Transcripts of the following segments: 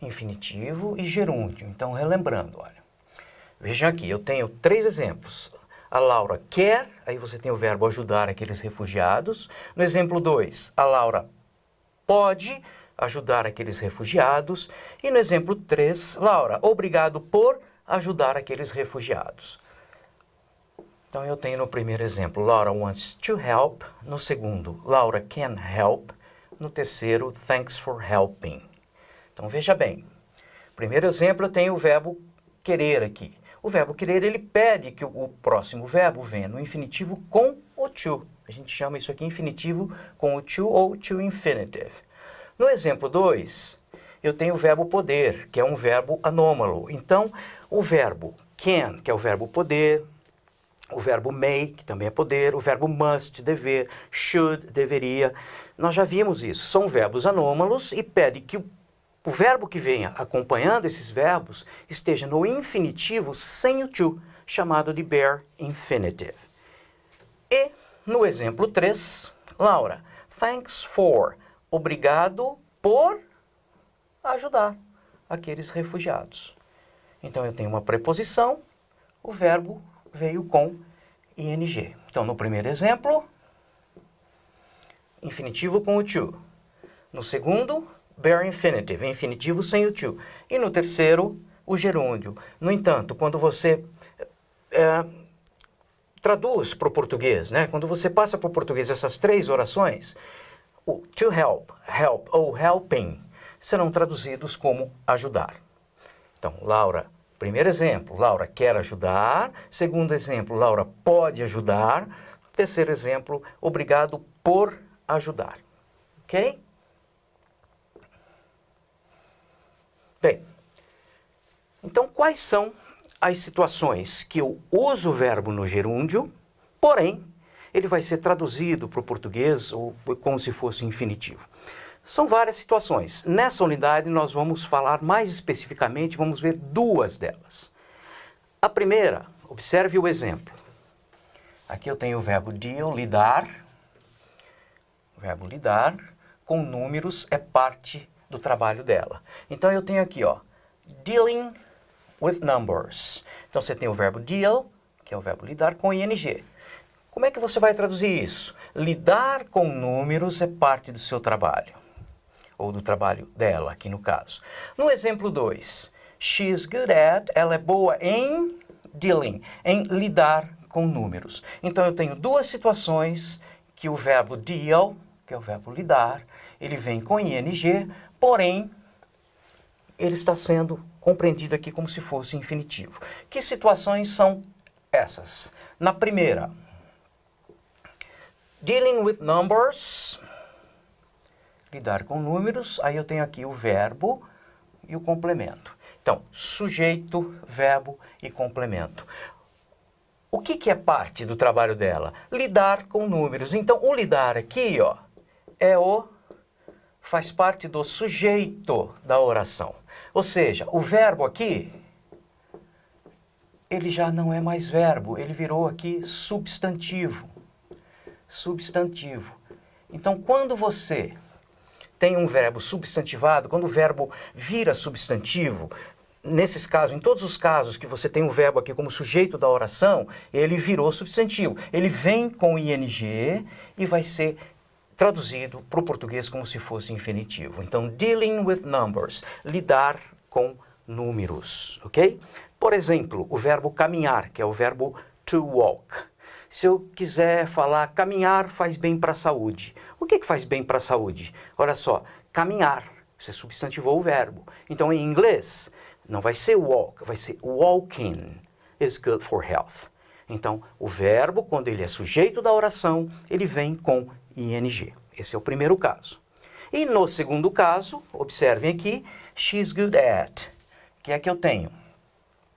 infinitivo e gerúndio. Então, relembrando, olha. Veja aqui, eu tenho 3 exemplos. A Laura quer, aí você tem o verbo ajudar aqueles refugiados. No exemplo 2, a Laura pode ajudar aqueles refugiados. E no exemplo 3, Laura, obrigado por ajudar aqueles refugiados. Então, eu tenho no primeiro exemplo, Laura wants to help. No segundo, Laura can help. No terceiro, thanks for helping. Então, veja bem. Primeiro exemplo, eu tenho o verbo querer aqui. O verbo querer, ele pede que o próximo verbo venha no infinitivo com o to. A gente chama isso aqui infinitivo com o to ou to infinitive. No exemplo 2, eu tenho o verbo poder, que é um verbo anômalo. Então, o verbo can, que é o verbo poder, o verbo may, que também é poder, o verbo must, dever, should, deveria. Nós já vimos isso. São verbos anômalos e pede que o verbo que venha acompanhando esses verbos esteja no infinitivo sem o to, chamado de bare infinitive. E no exemplo 3, Laura, thanks for, obrigado por ajudar aqueles refugiados. Então eu tenho uma preposição, o verbo veio com ing. Então no primeiro exemplo, infinitivo com o to. No segundo, bare infinitive, infinitivo sem o to. E no terceiro, o gerúndio. No entanto, quando você traduz para o português, né? Quando você passa para o português essas 3 orações, o to help, help ou helping serão traduzidos como ajudar. Então, Laura, primeiro exemplo, Laura quer ajudar. Segundo exemplo, Laura pode ajudar. Terceiro exemplo, obrigado por ajudar. Ok? Bem, então quais são as situações que eu uso o verbo no gerúndio, porém, ele vai ser traduzido para o português ou como se fosse infinitivo? São várias situações. Nessa unidade, nós vamos falar mais especificamente, vamos ver 2 delas. A primeira, observe o exemplo. Aqui eu tenho o verbo deal, lidar. O verbo lidar com números é parte do trabalho dela. Então, eu tenho aqui, ó, dealing with numbers. Então, você tem o verbo deal, que é o verbo lidar, com ing. Como é que você vai traduzir isso? Lidar com números é parte do seu trabalho. Ou do trabalho dela, aqui no caso. No exemplo 2, she's good at, ela é boa em dealing, em lidar com números. Então, eu tenho 2 situações que o verbo deal, que é o verbo lidar, ele vem com ing, porém, ele está sendo compreendido aqui como se fosse infinitivo. Que situações são essas? Na primeira, dealing with numbers, lidar com números, aí eu tenho aqui o verbo e o complemento. Então, sujeito, verbo e complemento. O que é parte do trabalho dela? Lidar com números. Então, o lidar aqui, ó, faz parte do sujeito da oração. Ou seja, o verbo aqui, ele já não é mais verbo, ele virou aqui substantivo. Substantivo. Então, quando você tem um verbo substantivado, quando o verbo vira substantivo, nesses casos, em todos os casos que você tem um verbo aqui como sujeito da oração, ele virou substantivo. Ele vem com ing e vai ser traduzido para o português como se fosse infinitivo. Então, dealing with numbers, lidar com números, ok? Por exemplo, o verbo caminhar, que é o verbo to walk. Se eu quiser falar caminhar faz bem para a saúde. O que faz bem para a saúde? Olha só, caminhar, você substantivou o verbo. Então, em inglês, não vai ser walk, vai ser walking is good for health. Então, o verbo, quando ele é sujeito da oração, ele vem com ing. Esse é o primeiro caso. E no segundo caso, observem aqui, she's good at. O que é que eu tenho?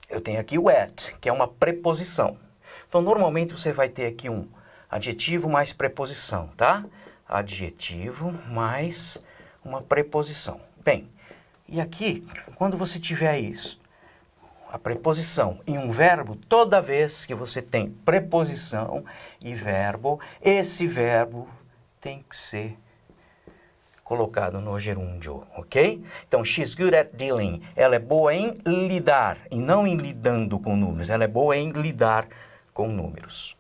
Eu tenho aqui o at, que é uma preposição. Então, normalmente você vai ter aqui um adjetivo mais preposição, tá? Adjetivo mais uma preposição. Bem, e aqui, quando você tiver isso, a preposição em um verbo, toda vez que você tem preposição e verbo, esse verbo tem que ser colocado no gerúndio, ok? Então, she's good at dealing. Ela é boa em lidar, e não em lidando com números. Ela é boa em lidar com números.